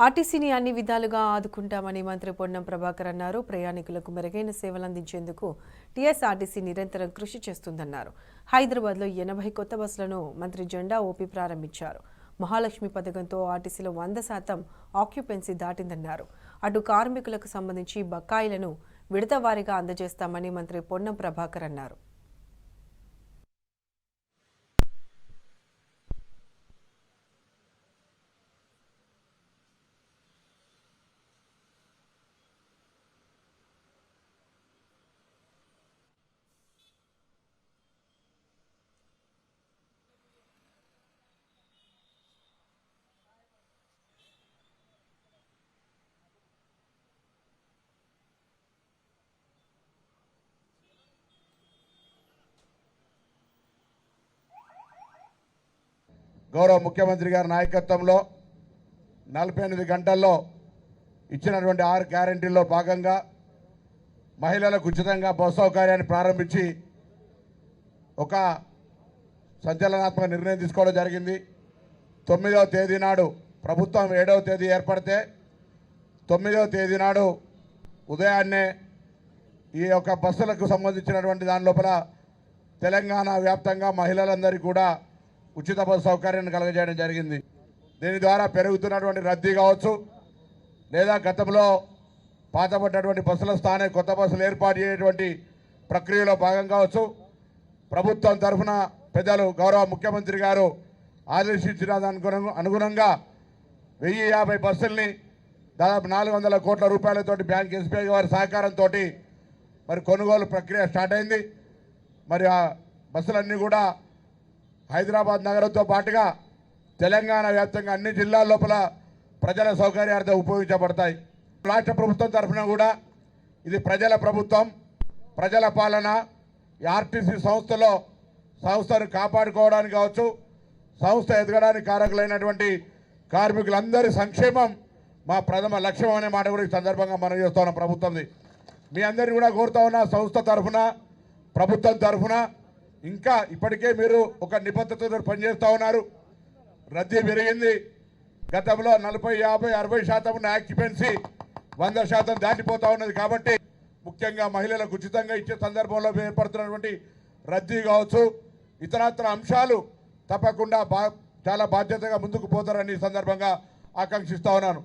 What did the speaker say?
ఆర్టీసీని అన్ని విధాలుగా ఆదుకుంటామని మంత్రి పొన్నం ప్రభాకర్ అన్నారు. ప్రయాణికులకు మెరుగైన సేవలు అందించేందుకు టీఎస్ఆర్టీసీ నిరంతరం కృషి చేస్తుందన్నారు. హైదరాబాద్లో 80 కొత్త బస్సులను మంత్రి జెండా ఊపి ప్రారంభించారు. మహాలక్ష్మి పథకంతో ఆర్టీసీలో 100% ఆక్యుపెన్సీ దాటిందన్నారు. అటు కార్మికులకు సంబంధించి బకాయిలను విడతవారీగా అందజేస్తామని మంత్రి పొన్నం ప్రభాకర్ అన్నారు. గౌరవ ముఖ్యమంత్రి గారి నాయకత్వంలో 48 గంటల్లో ఇచ్చినటువంటి 6 గ్యారెంటీల్లో భాగంగా మహిళలకు ఉచితంగా బస్సు సౌకర్యాన్ని ప్రారంభించి ఒక సంచలనాత్మక నిర్ణయం తీసుకోవడం జరిగింది. 9వ తేదీ నాడు ప్రభుత్వం 7వ తేదీ ఏర్పడితే 9వ తేదీ నాడు ఉదయాన్నే ఈ యొక్క బస్సులకు సంబంధించినటువంటి దాని లోపల తెలంగాణ వ్యాప్తంగా మహిళలందరికీ కూడా ఉచిత బస్సు సౌకర్యాన్ని కలుగజేయడం జరిగింది. దీని ద్వారా పెరుగుతున్నటువంటి రద్దీ కావచ్చు, లేదా గతంలో పాతపడ్డటువంటి బస్సుల స్థానే కొత్త బస్సులు ఏర్పాటు చేయటువంటి ప్రక్రియలో భాగం కావచ్చు. ప్రభుత్వం తరఫున పెద్దలు గౌరవ ముఖ్యమంత్రి గారు ఆదేశించిన అనుగుణంగా 1050 బస్సుల్ని దాదాపు 400 కోట్ల రూపాయలతోటి బ్యాంక్ ఎస్బీఐ వారి సహకారంతో మరి కొనుగోలు ప్రక్రియ స్టార్ట్ అయింది. మరి ఆ బస్సులన్నీ కూడా హైదరాబాద్ నగరంతో పాటుగా తెలంగాణ వ్యాప్తంగా అన్ని జిల్లాల లోపల ప్రజల సౌకర్యార్థం ఉపయోగించబడతాయి. రాష్ట్ర ప్రభుత్వం తరఫున కూడా ఇది ప్రజల ప్రభుత్వం, ప్రజల పాలన. ఈ ఆర్టీసీ సంస్థను కాపాడుకోవడానికి కావచ్చు, సంస్థ ఎదగడానికి కారకులైనటువంటి కార్మికులందరి సంక్షేమం మా ప్రథమ లక్ష్యం అనే మాట కూడా ఈ సందర్భంగా మనం చేస్తూ ఉన్నాం. ప్రభుత్వంది మీ అందరినీ కూడా కోరుతా ఉన్నా, సంస్థ తరఫున ప్రభుత్వం తరఫున ఇంకా ఇప్పటికే మీరు ఒక నిబద్ధతతో పనిచేస్తూ ఉన్నారు. రద్దీ పెరిగింది. గతంలో 40, 50, 60% ఉన్న ఆక్యుపెన్సీ 100% దాటిపోతూ ఉన్నది. కాబట్టి ముఖ్యంగా మహిళలకు ఉచితంగా ఇచ్చే సందర్భంలో ఏర్పడుతున్నటువంటి రద్దీ కావచ్చు, ఇతరత్ర అంశాలు తప్పకుండా చాలా బాధ్యతగా ముందుకు పోతారని ఈ సందర్భంగా ఆకాంక్షిస్తూ ఉన్నాను.